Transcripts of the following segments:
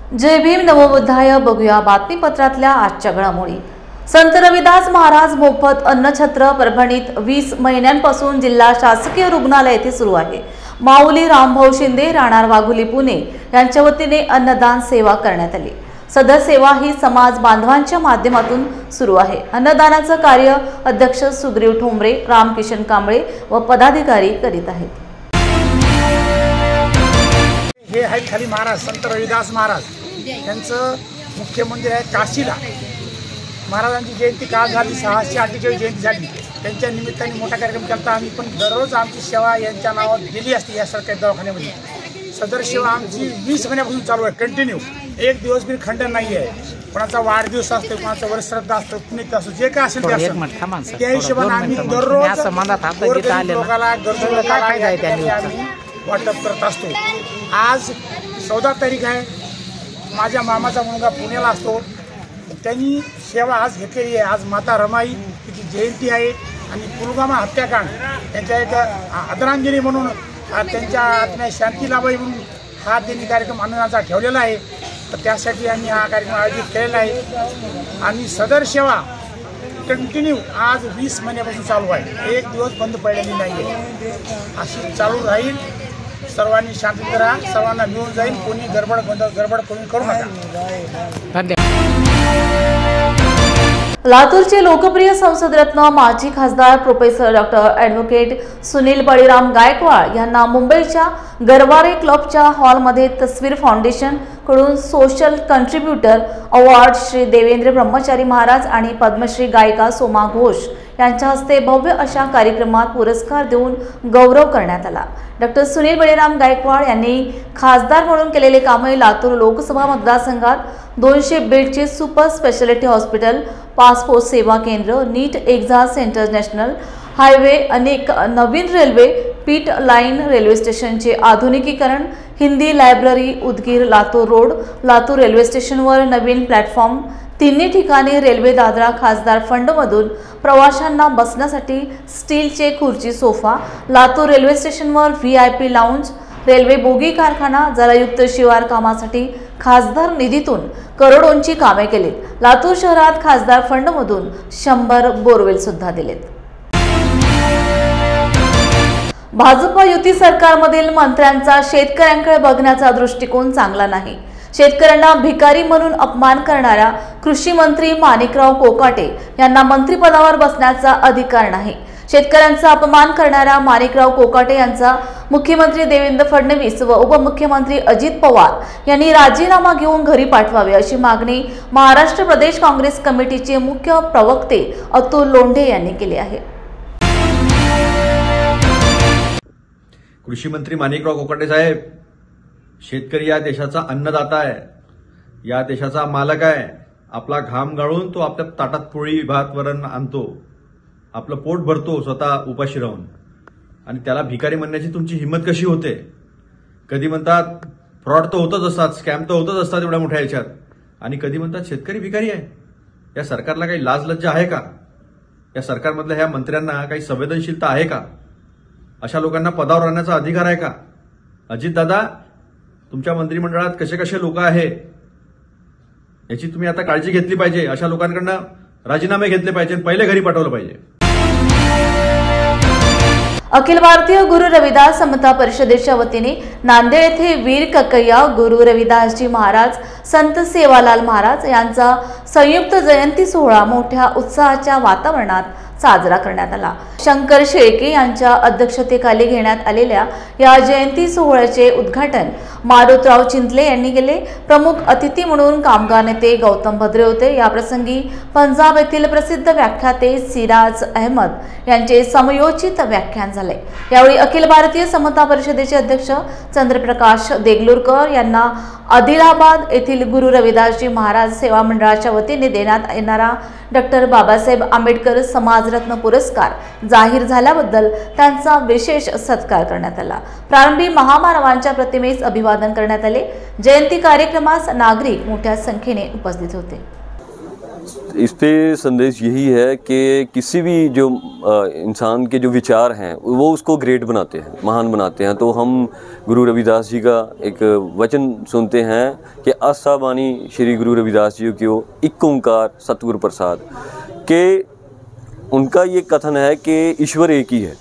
जय भीम नमो बुद्धाय. बघूया बातमीपत्रातल्या आजच्या घडामोडी. संत रविदास महाराज मोफत अन्नछत्र परभणीत 20 महिन्यांपासून जिल्हा शासकीय रुग्णालय येथे सुरू आहे. माऊली रामभाऊ शिंदे राहणार वाघोली पुणे यांच्या वतीने अन्नदान सेवा करण्यात आली. सदर सेवा ही समाज बांधवांच्या माध्यमातून सुरू आहे. अन्नदानाचं कार्य अध्यक्ष सुग्रीव ठोंबरे, रामकिशन कांबळे व पदाधिकारी करीत आहेत. हे आहेत खाली महाराज संत रविदास महाराज यांचं मुख्य मंदिर आहे काशीला. महाराजांची जयंती काल झाली, 648 जयंती झाली. त्यांच्या निमित्ताने मोठा कार्यक्रम केला. आम्ही पण दररोज आमची सेवा यांच्या नावात दिली असते या सरकारी दवाखान्यामध्ये. सदर सेवा आमची 20 महिन्यापासून चालू आहे, कंटिन्यू. एक दिवस बी खंडन नाही आहे. कोणाचा वाढदिवस असतो, कोणाचा वर्षश्राद्ध असतं, पुण्यतिथी असतो, जे काय असेल ते असतं. त्या हिशोबाने आम्ही दररोज लोकांना गरजू लोकांना आम्ही वाटप करत असतो. आज 14 तारीख आहे. माझ्या मामाचा मुलगा पुण्याला असतो, त्यांनी सेवा आज घेतलेली आहे. आज माता रमाई तिची जयंती आहे आणि पुलवामा हत्याकांड त्यांच्या एक आदरांजली म्हणून त्यांच्या आत्म्यास शांती लाभावी म्हणून हा त्यांनी कार्यक्रम अन्नदानाचा ठेवलेला आहे. तर त्यासाठी आम्ही हा कार्यक्रम आयोजित केलेला आहे आणि सदर सेवा कंटिन्यू आज 20 महिन्यापासून चालू आहे. एक दिवस बंद पडलेली नाही आहे. अशी चालू राहील. सर्वांनी शांती राहा, सर्वांना मिळून जाईल. कोणी गडबड करू नका. लातूरचे लोकप्रिय संसदरत्न माजी खासदार professor doctor advocate Sunil Baliram Gaikwad यांना मुंबईच्या गरवारे क्लबच्या हॉलमध्ये तस्वीर फाउंडेशन कडून सोशल कंट्रीब्युटर अवॉर्ड श्री देवेंद्र ब्रह्मचारी महाराज आणि पद्मश्री गायिका सोमा घोष यांच्या हस्ते भव्य अशा कार्यक्रमात पुरस्कार देऊन गौरव करण्यात आला. डॉक्टर सुनील बळीराम गायकवाड यांनी खासदार म्हणून केलेले कामे लातूर लोकसभा मतदारसंघात 200 बेडचे सुपर स्पेशालिटी हॉस्पिटल, पासपोर्ट सेवा केंद्र, नीट एक्झाम इंटरनॅशनल हायवे, अनेक नवीन रेल्वे, पीट लाईन रेल्वे स्टेशनचे आधुनिकीकरण, Hindi library, Udgir Latur road, Latur railway स्टेशनवर नवीन प्लॅटफॉर्म, तिन्ही ठिकाणी रेल्वे दादरा खासदार फंडमधून प्रवाशांना बसण्यासाठी स्टीलचे खुर्ची सोफा, लातूर रेल्वे स्टेशनवर VIP लाऊंज, रेल्वे बोगी कारखाना, जलयुक्त शिवार कामासाठी खासदार निधीतून करोडोंची कामे केलीत. लातूर शहरात खासदार फंडमधून 100 बोरवेल सुद्धा दिलेत. भाजप युती सरकारमधील मंत्र्यांचा शेतकऱ्यांकडे बघण्याचा दृष्टिकोन चांगला नाही. शेतकऱ्यांना भिकारी म्हणून अपमान करणाऱ्या कृषी मंत्री माणिकराव कोकाटे यांना मंत्रिपदावर बसण्याचा अधिकार नाही. शेतकऱ्यांचा अपमान करणाऱ्या माणिकराव कोकाटे यांचा मुख्यमंत्री देवेंद्र फडणवीस व उपमुख्यमंत्री अजित पवार यांनी राजीनामा घेऊन घरी पाठवावे अशी मागणी महाराष्ट्र प्रदेश काँग्रेस कमिटीचे मुख्य प्रवक्ते अतुल लोंढे यांनी केली आहे. कृषी मंत्री माणिकराव कोकाटे साहेब, शेतकरी या देशाचा अन्नदाता आहे, या देशाचा मालक आहे. आपला घाम गाळून तो आपल्या ताटात पोळी भात वरण आणतो, आपलं पोट भरतो स्वतः उपाशी राहून, आणि त्याला भिकारी म्हणण्याची तुमची हिंमत कशी होते? कधी म्हणतात फ्रॉड तर होतच असतात, स्कॅम तर होतच असतात एवढ्या मोठ्या याच्यात, आणि कधी म्हणतात शेतकरी भिकारी आहे. या सरकारला काही लाज लज्जा आहे का? या सरकारमधल्या ह्या मंत्र्यांना काही संवेदनशीलता आहे का? अशा लोकांना पदावर राहण्याचा अधिकार आहे का? अजितदादा, तुमच्या मंत्रिमंडळात कसे कसे लोक आहे याची तुम्ही आता काळजी घेतली पाहिजे. अशा लोकांकडनं राजीनामे घेतले पाहिजे, पहिले घरी पाठवलं पाहिजे. अखिल भारतीय गुरु रविदास समता परिषदेच्या वतीने नांदेड येथे वीर कक्कय्या गुरु रविदासजी महाराज संत सेवालाल महाराज यांचा संयुक्त जयंती सोहळा मोठ्या उत्साहाच्या वातावरणात साजरा करण्यात आला. शंकर शेळके यांच्या अध्यक्षतेखाली घेण्यात आलेल्या या जयंती सोहळ्याचे उद्घाटन मारुतराव चिंतले यांनी केले. प्रमुख अतिथी म्हणून कामगार नेते गौतम भद्रे होते. या प्रसंगी पंजाब येथील प्रसिद्ध व्याख्याते सिराज अहमद यांचे समयोचित व्याख्यान झाले. यावेळी अखिल भारतीय समता परिषदेचे अध्यक्ष चंद्रप्रकाश देगलूरकर यांना आदिलाबाद येथील गुरु रविदासजी महाराज सेवा मंडळाच्या वतीने देण्यात येणारा डॉक्टर बाबासाहेब आंबेडकर समाजरत्न पुरस्कार जाहीर झाल्याबद्दल त्यांचा विशेष सत्कार करण्यात आला. प्रारंभी महामानवांच्या प्रतिमेस अभिवादन करण्यात आले. जयंती कार्यक्रमास नागरिक मोठ्या संख्येने उपस्थित होते. इस पे संदेश यही है कि किसी भी जो इंसान के जो विचार हैं वो उसको ग्रेट बनाते हैं, महान बनाते हैं। तो हम गुरु रविदास जी का एक वचन सुनते हैं कि आस्था बानी श्री गुरु रविदास जी की एक ओंकार सतगुरु प्रसाद, के उनका ये कथन है कि ईश्वर एक ही है।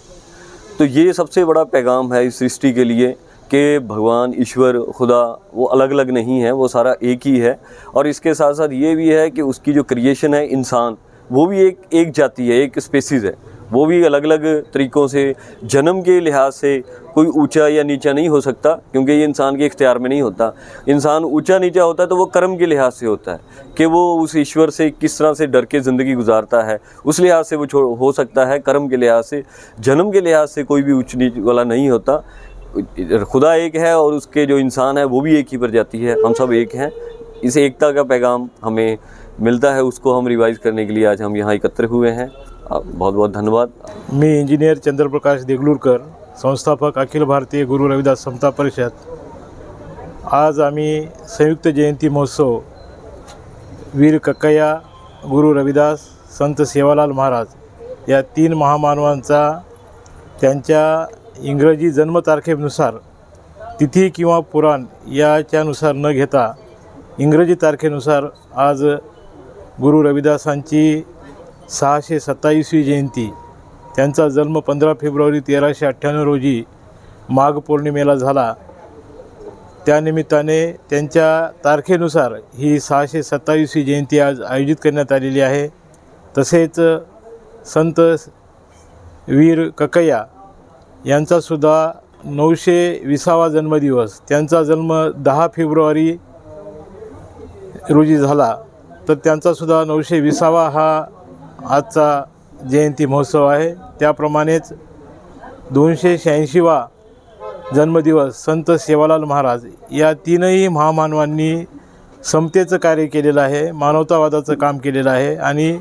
तो ये सबसे बड़ा पैगाम है इस सृष्टि के लिए कि भगवान, ईश्वर, खुदा वो अलग अलग नहीं है, वो सारा एक ही है। और इसके साथ साथ ये भी है कि उसकी जो क्रिएशन है इंसान, वो भी एक जाति है, एक स्पेसीज़ है। वो भी अलग अलग तरीक़ों से, जन्म के लिहाज से कोई ऊंचा या नीचा नहीं हो सकता, क्योंकि ये इंसान के इख्तियार में नहीं होता। इंसान ऊंचा नीचा होता है तो वो कर्म के लिहाज से होता है कि वो उस ईश्वर से किस तरह से डर के ज़िंदगी गुजारता है, उस लिहाज से वो हो सकता है। कर्म के लिहाज से, जन्म के लिहाज से कोई भी ऊंच नीच वाला नहीं होता। खुदा एक है और उसके जो इंसान है वो भी एक ही प्रजाति है, हम सब एक हैं। इस एकता का पैगाम हमें मिलता है, उसको हम रिवाइज करने के लिए आज हम यहाँ एकत्र हुए हैं। बहुत बहुत धन्यवाद। मी इंजिनियर चंद्रप्रकाश देगलूरकर, संस्थापक अखिल भारतीय गुरु रविदास समता परिषद। आज आम्ही संयुक्त जयंती महोत्सव वीर कक्कय्या, गुरु रविदास, संत सेवालाल महाराज या 3 महामानवांचा त्यांच्या इंग्रजी जन्मतारखेनुसार तिथी किंवा पुराण याच्यानुसार न घेता इंग्रजी तारखेनुसार आज गुरु रविदासांची 627वी जयंती, त्यांचा जन्म 15 फेब्रुवारी 1398 रोजी माघ पौर्णिमेला झाला। त्यानिमित्ताने त्यांच्या तारखेनुसार ही 627वी जयंती आज आयोजित करण्यात आलेली आहे। तसेच संत वीर कक्कय्या यांचासुद्धा 920वा जन्मदिवस, त्यांचा जन्म 10 फेब्रुवारी रोजी झाला, तर त्यांचासुद्धा 920वा हा आजचा जयंती महोत्सव आहे। त्याप्रमाणेच 286वा जन्मदिवस संत सेवालाल महाराज या 3ही महामानवांनी समतेचं कार्य केलेलं आहे, मानवतावादाचं काम केलेलं आहे आणि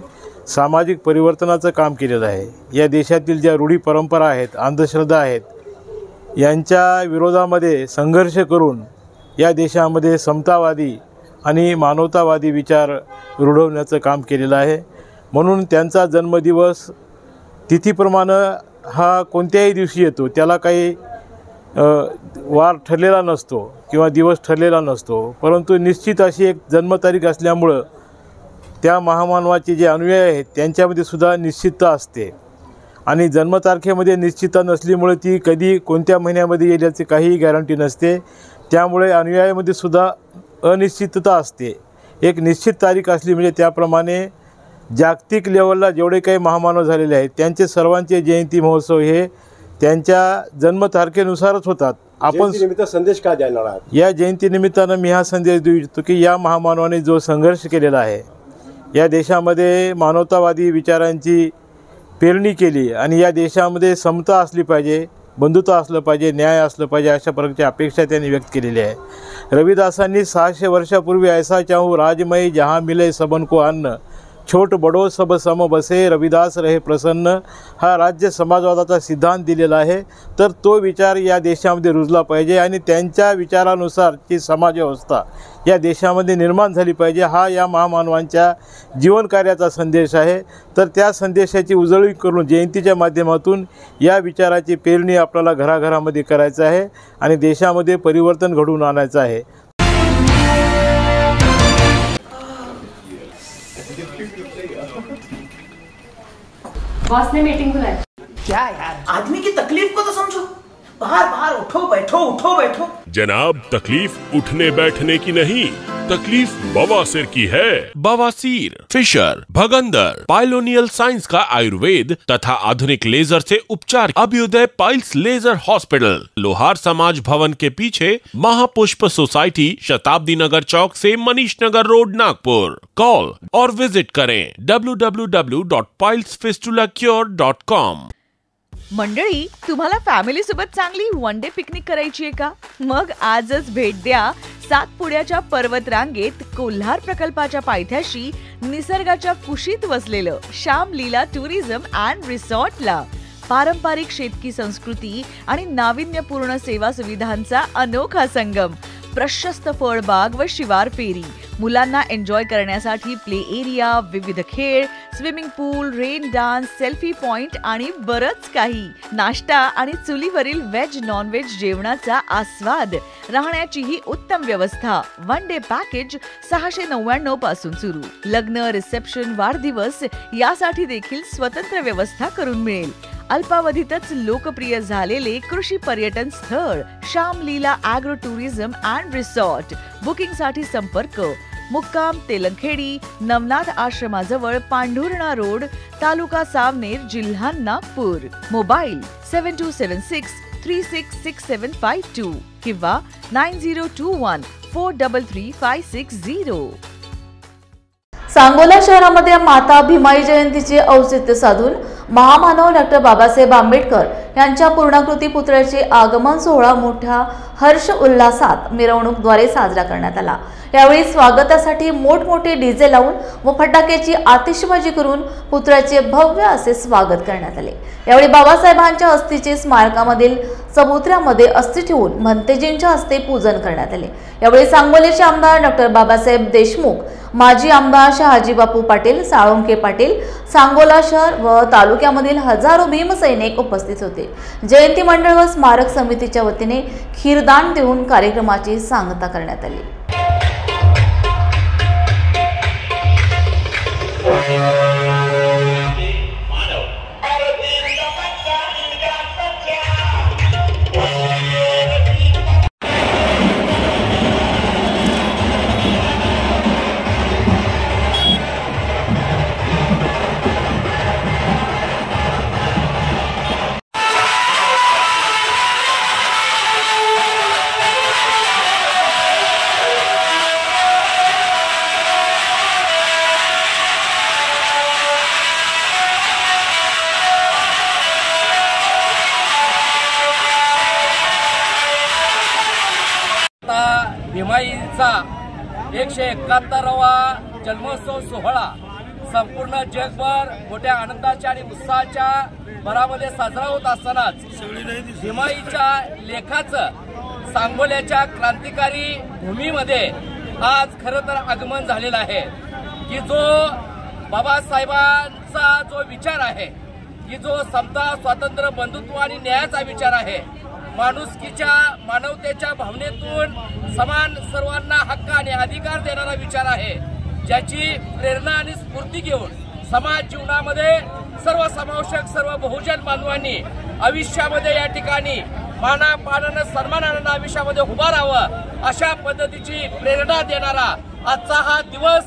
सामाजिक परिवर्तनाचं काम केलेलं आहे। या देशातील ज्या रूढी परंपरा आहेत, अंधश्रद्धा आहेत, यांच्या विरोधामध्ये संघर्ष करून या देशामध्ये समतावादी आणि मानवतावादी विचार रुढवण्याचं काम केलेलं आहे। म्हणून त्यांचा जन्मदिवस तिथीप्रमाणे हा कोणत्याही दिवशी येतो, त्याला काही वार ठरलेला नसतो किंवा दिवस ठरलेला नसतो, परंतु निश्चित अशी एक जन्मतारीख असल्यामुळं त्या महामानवाचे जे अनुयायी आहेत त्यांच्यामध्ये सुद्धा निश्चितता असते आणि जन्मतारखेमध्ये निश्चितता नसल्यामुळे ती कधी कोणत्या महिन्यामध्ये येईल याची काहीही गॅरंटी नसते। त्यामुळे अनुयायामध्ये सुद्धा अनिश्चितता असते। एक निश्चित तारीख असली म्हणजे त्याप्रमाणे जागतिक लेवलला जेवढे काही महामानव झालेले आहेत त्यांचे सर्वांचे जयंती महोत्सव हे त्यांच्या जन्मतारखेनुसारच होतात। आपण संदेश काय देणार आहात? या जयंतीनिमित्तानं मी हा संदेश देऊ इच्छितो की या महामानवाने जो संघर्ष केलेला आहे, या देशामध्ये मानवतावादी विचारांची पेरणी केली आणि या देशामध्ये समता असली पाहिजे, बंधुता असलं पाहिजे, न्याय असलं पाहिजे, अशा प्रकारची अपेक्षा त्यांनी व्यक्त केलेली आहे। रविदासांनी 600 वर्षापूर्वी ऐसा चाहूँ राजमय जहाँ मिले सबन को अन्न, छोट बडो सब सम बसे रविदास रहे प्रसन्न हा राज्य समाजवादाचा सिद्धांत दिलेला आहे। तर तो विचार या देशामध्ये रुजला पाहिजे आणि त्यांच्या विचारानुसारची समाजव्यवस्था या देशामध्ये निर्माण झाली पाहिजे, हा या महामानवांच्या जीवनकार्याचा संदेश आहे। तर त्या संदेशाची उजळणी करून जयंतीच्या माध्यमातून या विचाराची पेरणी आपल्याला घराघरामध्ये करायचं आहे आणि देशामध्ये परिवर्तन घडवून आणायचं आहे। बॉस ने मीटिंग बुलाई। क्या यार, आदमी की तकलीफ को तो समझो। बाहर बाहर उठो बैठो उठो बैठो। जनाब, तकलीफ उठने बैठने की नहीं, तकलीफ बवासीर की है। बवासीर, फिशर, भगंदर, पाइलोनियल साइंस का आयुर्वेद तथा आधुनिक लेजर से उपचार। अभ्युदय पाइल्स लेजर हॉस्पिटल, लोहार समाज भवन के पीछे, महापुष्प सोसाइटी, शताब्दी नगर चौक से मनीष नगर रोड, नागपुर। कॉल और विजिट करें www.pilesfistulacure.com। मंडळी, तुम्हाला फॅमिली सोबत चांगली वन डे पिकनिक करायची आहे का? मग आजच भेट द्या सातपुड्याच्या पर्वत रांगेत कोल्हार प्रकल्पाच्या पायथ्याशी निसर्गाच्या कुशीत वसलेलं श्याम लीला टुरिझम अँड रिसॉर्टला। पारंपरिक शेतकी संस्कृती आणि नाविन्यपूर्ण सेवा सुविधांचा अनोखा संगम, प्रशस्त फळबाग व शिवार फेरी, मुलांना एन्जॉय करण्यासाठी प्ले एरिया, विविध खेळ, स्विमिंग पूल, रेन डान्स, सेल्फी पॉइंट आणि बरंच काही. नाश्ता आणि चुलीवरील व्हेज नॉन व्हेज जेवणाचा आस्वाद, राहण्याचीही उत्तम व्यवस्था. वन डे पॅकेज 699 पासून सुरू. लग्न, रिसेप्शन, वाढदिवस यासाठी देखील स्वतंत्र व्यवस्था करून मिळेल. अल्पावधीतच लोकप्रिय झालेले कृषी पर्यटन स्थळ Shyamlila agro tourism and resort. बुकिंगसाठी संपर्क मुक्काम तेलंखेडी, नवनाथ आश्रमाजवळ, पांढुर्णा रोड, तालुका सावनेर, जिल्हा नागपूर. मोबाईल 7276366752 किंवा 9021433560. सांगोला शहरामध्ये माता भीमाई जयंतीचे औचित्य साधून महामानव डॉक्टर बाबासाहेब आंबेडकर यांच्या पूर्णाकृती पुतळ्याचे आगमन सोहळा मोठ्या हर्ष उल्हासात मिरवणूकद्वारे साजरा करण्यात आला. यावेळी स्वागतासाठी मोठमोठे डीजे लावून व फटाक्याची आतिषबाजी करून पुतळ्याचे भव्य असे स्वागत करण्यात आले. यावेळी बाबासाहेबांच्या अस्थीचे स्मारकामधील चबुतऱ्यामध्ये अस्थी ठेवून भंतेजींच्या हस्ते पूजन करण्यात आले. यावेळी सांगोलेचे आमदार डॉक्टर बाबासाहेब देशमुख, माजी आमदार शहाजी बापू पाटील, साळुंके पाटील, सांगोला शहर व तालुक्यामधील हजारो भीमसैनिक उपस्थित होते. जयंती मंडळ व स्मारक समितीच्या वतीने खीरदान देऊन कार्यक्रमाची सांगता करण्यात आली. भीमाईचा 171वा जन्मोत्सव सोहळा संपूर्ण जगभर मोठ्या आनंदाच्या आणि उत्साहाच्या भरामध्ये साजरा होत असतानाच भीमाईच्या लेखाचं सांगोल्याच्या क्रांतिकारी भूमीमध्ये आज खरं तर आगमन झालेलं आहे की जो बाबासाहेबांचा जो विचार आहे, की जो समता, स्वातंत्र्य, बंधुत्व आणि न्यायाचा विचार आहे, माणुसकीच्या, मानवतेच्या भावनेतून समान सर्वांना हक्क आणि अधिकार देणारा विचार आहे, ज्याची प्रेरणा आणि स्फूर्ती घेऊन समाज जीवनामध्ये सर्वसमावेशक सर्व बहुजन बांधवांनी आयुष्यामध्ये या ठिकाणी मानापानानं सन्मानानं आयुष्यामध्ये उभा राहावं अशा पद्धतीची प्रेरणा देणारा आजचा हा दिवस,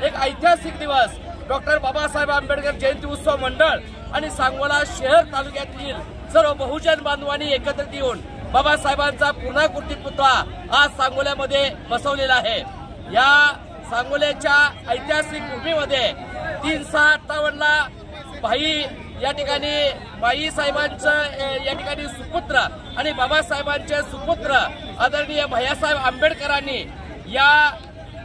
एक ऐतिहासिक दिवस, डॉक्टर बाबासाहेब आंबेडकर जयंती उत्सव मंडळ आणि सांगोला शहर तालुक्यातील सर्व बहुजन बांधवांनी एकत्रित येऊन बाबासाहेबांचा पूर्णाकृती पुतळा आज सांगोल्यामध्ये बसवलेला आहे. या सांगोल्याच्या ऐतिहासिक भूमीमध्ये 358ला भाई या ठिकाणी बाई साहेबांचं या ठिकाणी सुपुत्र आणि बाबासाहेबांचे सुपुत्र आदरणीय भैयासाहेब आंबेडकरांनी या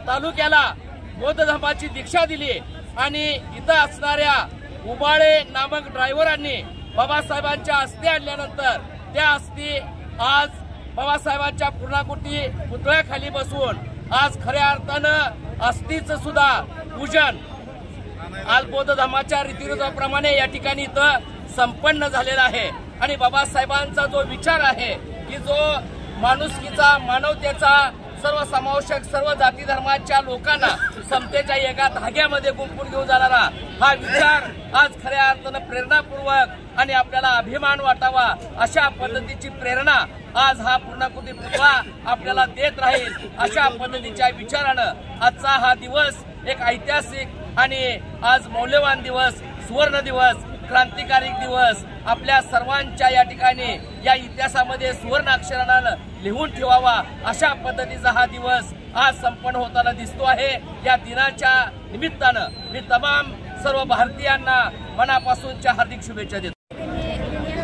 तालुक्याला बौद्ध धर्माची दीक्षा दिली आणि इथं असणाऱ्या उबाळे नामक ड्रायव्हरांनी बाबासाहेबांच्या अस्थी आणल्यानंतर त्या अस्थी आज बाबासाहेबांच्या पूर्णाकृती पुतळ्याखाली बसवून आज खऱ्या अर्थानं अस्थीचं सुद्धा पूजन आज बौद्ध धर्माच्या रीतिरिवाजाप्रमाणे या ठिकाणी इथं संपन्न झालेला आहे. आणि बाबासाहेबांचा जो विचार आहे की जो माणुसकीचा, मानवतेचा, सर्वसमावेशक सर्व जाती धर्माच्या लोकांना समतेच्या एका धाग्यामध्ये गुंफून घेऊन जाणारा हा विचार आज खऱ्या अर्थानं प्रेरणापूर्वक आणि आपल्याला अभिमान वाटावा अशा पद्धतीची प्रेरणा आज हा पूर्णाकृती पुतळा आपल्याला देत राहील. अशा पद्धतीच्या विचारानं आजचा हा दिवस एक ऐतिहासिक आणि आज मौल्यवान दिवस, सुवर्ण दिवस, क्रांतिकारी दिवस आपल्या सर्वांच्या या ठिकाणी या इतिहासामध्ये सुवर्ण अक्षरानं लिहून ठेवावा अशा पद्धतीचा हा दिवस आज संपन्न होताना दिसतो आहे. या दिनाच्या निमित्तानं मी तमाम सर्व भारतीयांना मनापासूनच्या हार्दिक शुभेच्छा देतो.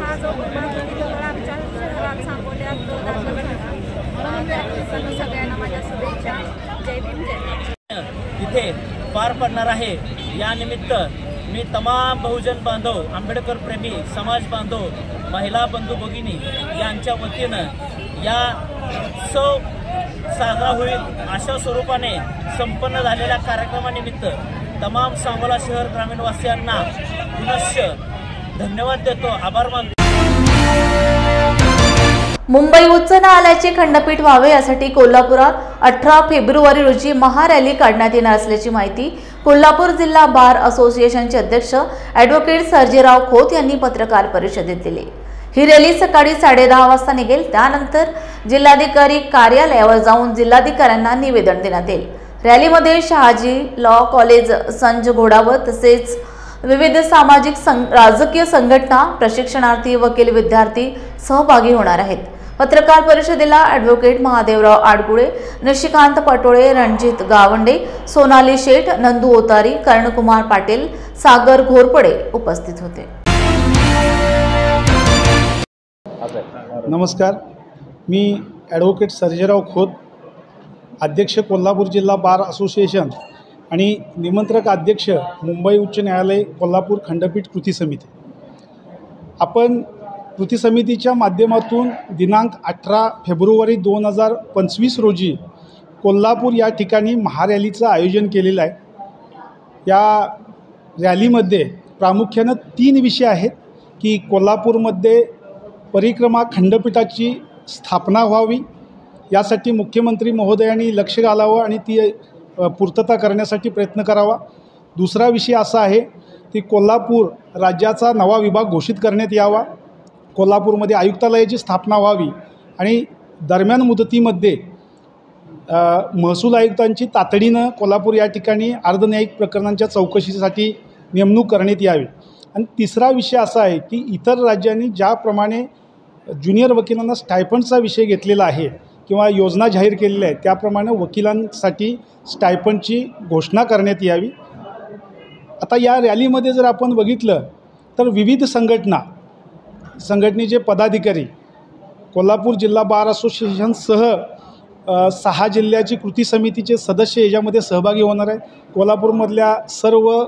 हा जो आमच्या शहरात सांगोल्यात सगळ्यांना माझ्या शुभेच्छा. जय भीम, जय. तिथे पार पडणार आहे. या निमित्त मी तमाम बहुजन बांधव, आंबेडकर प्रेमी समाज बांधव, महिला बंधू भगिनी यांच्या वतीनं या उत्सव साजरा होईल अशा स्वरूपाने संपन्न झालेल्या कार्यक्रमानिमित्त तमाम सांगोला शहर ग्रामीणवासियांना पुनश्च धन्यवाद देतो, आभार मानतो. मुंबई उच्च न्यायालयाचे खंडपीठ व्हावे यासाठी कोल्हापुरात 18 फेब्रुवारी रोजी महारॅली काढण्यात येणार असल्याची माहिती कोल्हापूर जिल्हा बार असोसिएशनचे अध्यक्ष ॲडव्होकेट सर्जेराव खोत यांनी पत्रकार परिषदेत दिली. ही रॅली सकाळी 10:30 वाजता निघेल. त्यानंतर जिल्हाधिकारी कार्यालयावर जाऊन जिल्हाधिकाऱ्यांना निवेदन देण्यात येईल. रॅलीमध्ये शहाजी लॉ कॉलेज, संज घोडावत तसेच विविध सामाजिक राजकीय संघटना, प्रशिक्षणार्थी, वकील, विद्यार्थी सहभागी होणार आहेत. पत्रकार परिषदेला ॲडव्होकेट महादेवराव आडगुळे, निशिकांत पटोळे, रणजित गावंडे, सोनाली शेठ, नंदू ओतारी, कर्णकुमार पाटील, सागर घोरपडे उपस्थित होते. नमस्कार, मी ॲडव्होकेट सर्जेराव खोत, अध्यक्ष कोल्हापूर जिल्हा बार असोसिएशन आणि निमंत्रक अध्यक्ष मुंबई उच्च न्यायालय कोल्हापूर खंडपीठ कृती समिती. आपण कृती समितीच्या माध्यमातून दिनांक 18 फेब्रुवारी 2025 रोजी कोल्हापूर या ठिकाणी महारॅलीचं आयोजन केलेलं आहे. या रॅलीमध्ये प्रामुख्यानं 3 विषय आहेत की कोल्हापूरमध्ये परिक्रमा खंडपीठाची स्थापना व्हावी, यासाठी मुख्यमंत्री महोदयांनी लक्ष घालावं आणि ती पूर्तता करण्यासाठी प्रयत्न करावा. दुसरा विषय असा आहे की कोल्हापूर राज्याचा नवा विभाग घोषित करण्यात यावा, कोल्हापूरमध्ये आयुक्तालयाची स्थापना व्हावी आणि दरम्यान मुदतीमध्ये महसूल आयुक्तांची तातडीनं कोल्हापूर या ठिकाणी अर्धन्यायिक प्रकरणांच्या चौकशीसाठी नेमणूक करण्यात यावी. आणि तिसरा विषय असा आहे की इतर राज्यांनी ज्याप्रमाणे ज्युनियर वकिलांना स्टायफंडचा विषय घेतलेला आहे किंवा योजना जाहीर केलेल्या आहेत, त्याप्रमाणे वकिलांसाठी स्टायफंडची घोषणा करण्यात यावी. आता या रॅलीमध्ये जर आपण बघितलं तर विविध संघटनेचे पदाधिकारी, कोल्हापूर जिल्हा बार असोसिएशनसह 6 जिल्ह्याची कृती समितीचे सदस्य याच्यामध्ये सहभागी होणार आहेत. कोल्हापूरमधल्या सर्व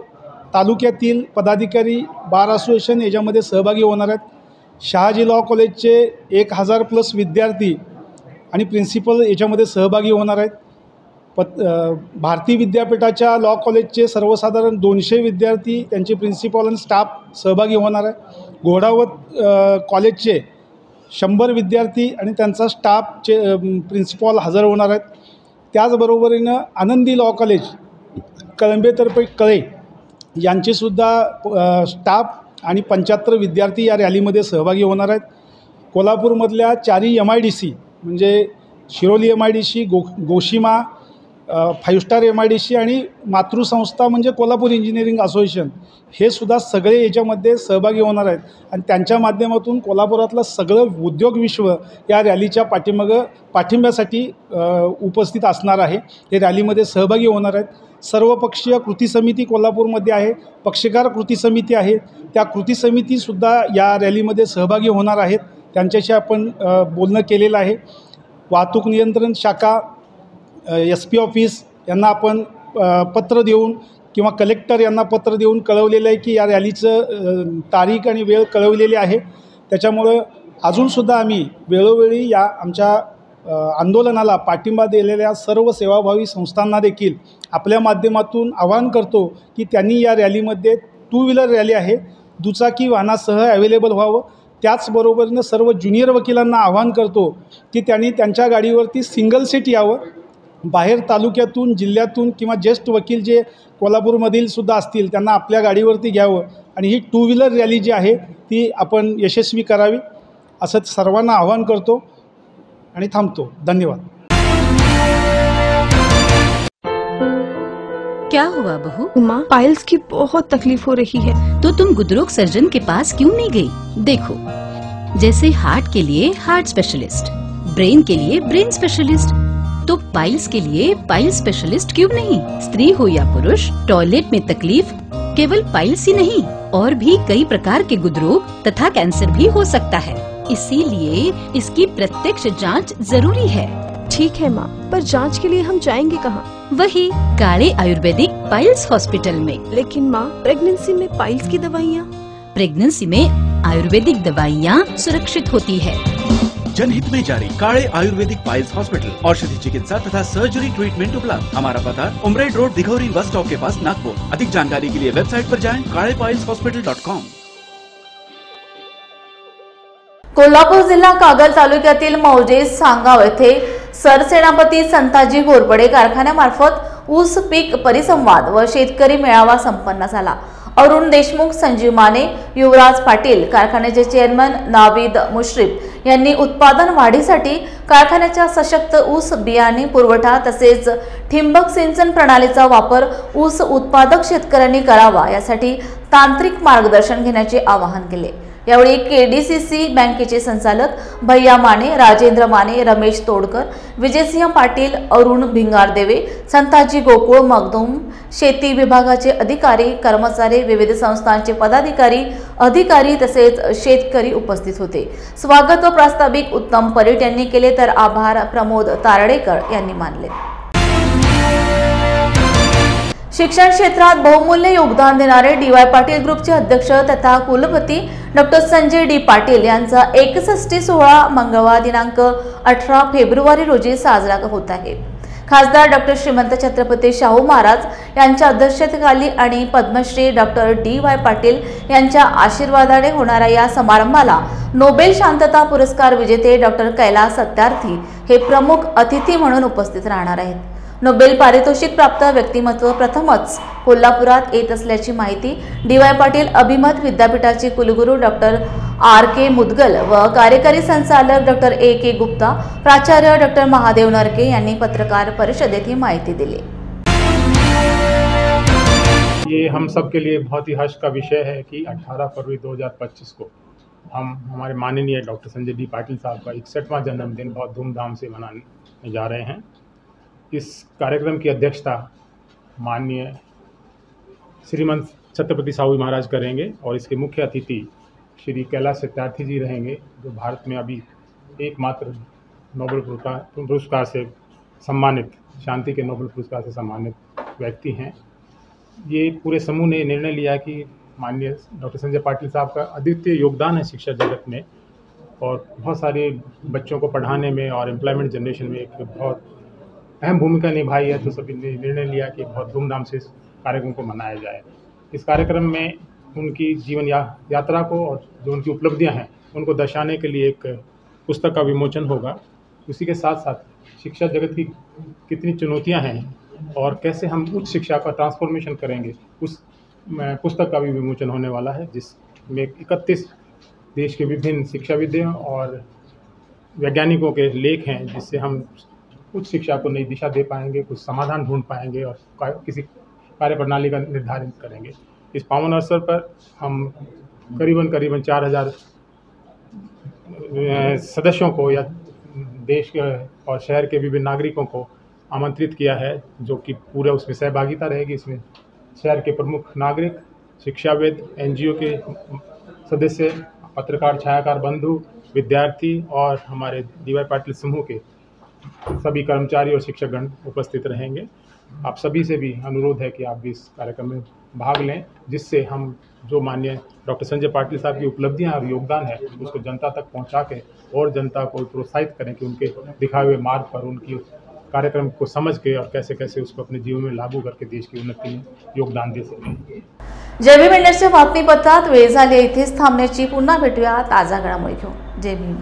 तालुक्यातील पदाधिकारी बार असोसिएशन याच्यामध्ये सहभागी होणार आहेत. शहाजी लॉ कॉलेजचे 1000+ विद्यार्थी आणि प्रिन्सिपल याच्यामध्ये सहभागी होणार आहेत. भारती विद्यापीठाच्या लॉ कॉलेजचे सर्वसाधारण 200 विद्यार्थी, त्यांचे प्रिन्सिपल आणि स्टाफ सहभागी होणार आहे. घोडावत कॉलेजचे 100 विद्यार्थी आणि त्यांचा स्टाफचे प्रिन्सिपॉल हजर होणार आहेत. त्याचबरोबरीनं आनंदी लॉ कॉलेज कळंबेतर्फे कळे यांचेसुद्धा स्टाफ आणि 75 विद्यार्थी या रॅलीमध्ये सहभागी होणार आहेत. कोल्हापूरमधल्या 4 MIDC म्हणजे शिरोली MIDC, गोशिमा, 5 स्टार MIDC आणि मातृसंस्था म्हणजे कोल्हापूर इंजिनिअरिंग असोसिएशन, हे सुद्धा सगळे याच्यामध्ये सहभागी होणार आहेत. आणि त्यांच्या माध्यमातून कोल्हापुरातलं सगळं उद्योग विश्व या रॅलीच्या पाठिंब्यासाठी उपस्थित असणार आहे. हे रॅलीमध्ये सहभागी होणार आहेत. सर्वपक्षीय कृती समिती कोल्हापूरमध्ये आहे, पक्षकार कृती समिती आहे, त्या कृती समितीसुद्धा या रॅलीमध्ये सहभागी होणार आहेत. त्यांच्याशी आपण बोलणं केलेलं आहे. वाहतूक नियंत्रण शाखा, SP ऑफिस यांना आपण पत्र देऊन किंवा कलेक्टर यांना पत्र देऊन कळवलेलं आहे की या रॅलीचं तारीख आणि वेळ कळवलेली आहे. त्याच्यामुळं अजूनसुद्धा आम्ही वेळोवेळी या आमच्या आंदोलनाला पाठिंबा दिलेल्या सर्व सेवाभावी संस्थांना देखील आपल्या माध्यमातून आवाहन करतो की त्यांनी या रॅलीमध्ये 2 व्हीलर रॅली आहे, दुचाकी वाहनासह अवेलेबल व्हावं. त्याचबरोबरीनं सर्व ज्युनियर वकिलांना आवाहन करतो की त्यांनी त्यांच्या गाडीवरती सिंगल सीट यावं. बाहेर तालुक्यातून, जिल्ह्यातून किंवा ज्येष्ठ वकील जे कोल्हापूरमधील सुद्धा असतील त्यांना आपल्या गाडीवरती घ्यावं आणि ही 2 व्हीलर रॅली जी आहे ती आपण यशस्वी करावी असं सर्वांना आवाहन करतो आणि थांबतो. धन्यवाद. क्या हुआ बहू? माँ, पाइल्स की बहुत तकलीफ हो रही है. तो तुम गुदरोग सर्जन के पास क्यों नहीं गई? देखो, जैसे हार्ट के लिए हार्ट स्पेशलिस्ट, ब्रेन के लिए ब्रेन स्पेशलिस्ट, तो पाइल्स के लिए पाइल स्पेशलिस्ट क्यों नहीं? स्त्री हो या पुरुष, टॉयलेट में तकलीफ केवल पाइल्स ही नहीं, और भी कई प्रकार के गुदरोग तथा कैंसर भी हो सकता है. इसीलिए इसकी प्रत्यक्ष जांच जरूरी है. ठीक है माँ, पर जांच के लिए हम जाएंगे कहाँ? वही काले आयुर्वेदिक पाइल्स हॉस्पिटल में. लेकिन माँ, प्रेगनेंसी में पाइल्स की दवाइयाँ? प्रेगनेंसी में आयुर्वेदिक दवाइयाँ सुरक्षित होती है. जनहित में जारी। काळे आयुर्वेदिक पाइल्स हॉस्पिटल, औषधि चिकित्सा तथा सर्जरी ट्रीटमेंट उपलब्ध। हमारा पता उमरेड रोड, दिघौरी बस स्टॉप के पास, नागपुर। अधिक जानकारी के लिए वेबसाइट पर जाएं kalepileshospital.com। कोल्हापूर जिल्हा कागल तालुक्यातील मौजे सांगाव येथे सरसेनापती संताजी घोरपडे कारखान्यामार्फत ऊस पीक परिसंवाद व शेतकरी मेळावा संपन्न झाला। अरुण देशमुख, संजीव माने, युवराज पाटील, कारखान्याचे चेअरमन नावीद मुश्रीफ यांनी उत्पादन वाढीसाठी कारखान्याच्या सशक्त ऊस बियाणे पुरवठा तसेच ठिंबक सिंचन प्रणालीचा वापर ऊस उत्पादक शेतकऱ्यांनी करावा यासाठी तांत्रिक मार्गदर्शन घेण्याचे आवाहन केले। यावेळी केडीसीसी बँकेचे संचालक भैया माने, राजेंद्र माने, रमेश तोडकर, विजयसिंह पाटील, अरुण भिंगारदेवे, संताजी गोकुळ मगदूम, शेती विभागाचे अधिकारी, कर्मचारी, विविध संस्थांचे पदाधिकारी, अधिकारी तसेच शेतकरी उपस्थित होते। स्वागत व प्रास्ताविक उत्तम परीट यांनी केले तर आभार प्रमोद तारडेकर यांनी मानले। शिक्षण क्षेत्रात बहुमूल्य योगदान देणारे डी.वाय. पाटील ग्रुपचे अध्यक्ष तथा कुलपती डॉक्टर संजय डी. पाटील यांचा 61 सोहळा मंगळवार दिनांक 18 फेब्रुवारी रोजी साजरा होत आहे। खासदार डॉक्टर श्रीमंत छत्रपती शाहू महाराज यांच्या अध्यक्षतेखाली आणि पद्मश्री डॉक्टर डी.वाय. पाटील यांच्या आशीर्वादाने होणाऱ्या या समारंभाला नोबेल शांतता पुरस्कार विजेते डॉक्टर कैलास सत्यार्थी हे प्रमुख अतिथी म्हणून उपस्थित राहणार आहेत। नोबेल पारितोषिक प्राप्त व्यक्तिमत्व प्रथमच कोल्हापुरात येत असल्याची माहिती डी.वाय. पाटील अभिमत विद्यापीठाचे कुलगुरू डॉक्टर आर.के. मुदगल व कार्यकारी संचालक डॉक्टर ए.के. गुप्ता, प्राचार्य डॉक्टर महादेव नरके यांनी पत्रकार परिषदेत ही माहिती दिली। ये हम सब के लिए बहुत ही हर्ष का विषय है कि 18 फरवरी 2025 को हम हमारे माननीय डॉक्टर संजय डी. पाटिल साहब का 61वां जन्मदिन बहुत धूमधाम से मनाने जा रहे हैं। इस कार्यक्रम की अध्यक्षता माननीय श्रीमंत छत्रपति शाहू महाराज करेंगे और इसके मुख्य अतिथि श्री कैलाश सत्यार्थी जी रहेंगे, जो भारत में अभी एकमात्र नोबेल पुरस्कार से सम्मानित, शांति के नोबेल पुरस्कार से सम्मानित व्यक्ति हैं। ये पूरे समूह ने निर्णय लिया कि माननीय डॉक्टर संजय पाटिल साहब का अद्वितीय योगदान है शिक्षा जगत में और बहुत सारे बच्चों को पढ़ाने में और एम्प्लॉयमेंट जनरेशन में एक बहुत अहम भूमिका निभाई है, तो सभी ने निर्णय लिया कि बहुत धूमधाम से इस कार्यक्रम को मनाया जाए। इस कार्यक्रम में उनकी जीवन यात्रा को और जो उनकी उपलब्धियां हैं उनको दर्शाने के लिए एक पुस्तक का विमोचन होगा। उसी के साथ साथ शिक्षा जगत की कितनी चुनौतियां हैं और कैसे हम उच्च शिक्षा का ट्रांसफॉर्मेशन करेंगे, उस पुस्तक का भी विमोचन होने वाला है, जिसमें 31 देश के विभिन्न शिक्षाविदों और वैज्ञानिकों के लेख हैं, जिससे हम उच्च शिक्षा को नई दिशा दे पाएंगे, कुछ समाधान ढूंढ पाएंगे और किसी कार्यप्रणाली का निर्धारित करेंगे। इस पावन अवसर पर हम करीबन 4000 सदस्यों को या देश और शहर के विभिन्न नागरिकों को आमंत्रित किया है, जो कि पूरा उसमें सहभागिता रहेगी। इसमें शहर के प्रमुख नागरिक, शिक्षाविद, NGO के सदस्य, पत्रकार, छायाकार बंधु, विद्यार्थी और हमारे डी.वाय. पाटिल समूह के सभी कर्मचारी और शिक्षकगण उपस्थित रहेंगे। आप सभी से भी अनुरोध है कि आप भी इस कार्यक्रम में भाग लें, जिससे हम जो माननीय डॉक्टर संजय पाटिल साहब की उपलब्धियां और योगदान है उसको जनता तक पहुंचा के और जनता को प्रोत्साहित करें कि उनके दिखाए हुए मार्ग पर उनकी कार्यक्रम को समझ के और कैसे कैसे उसको अपने जीवन में लागू करके देश की उन्नति में योगदान दे सकें। जय भीम इंडस्ट्री बातमीपत्रात वेळ झाली, इथेच थांबण्याची। पुन्हा भेटूया ताजा घडामोडी घेऊन। जय भीम।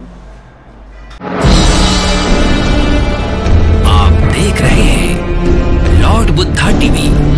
आप देख रहे हैं लॉर्ड बुद्धा टीवी।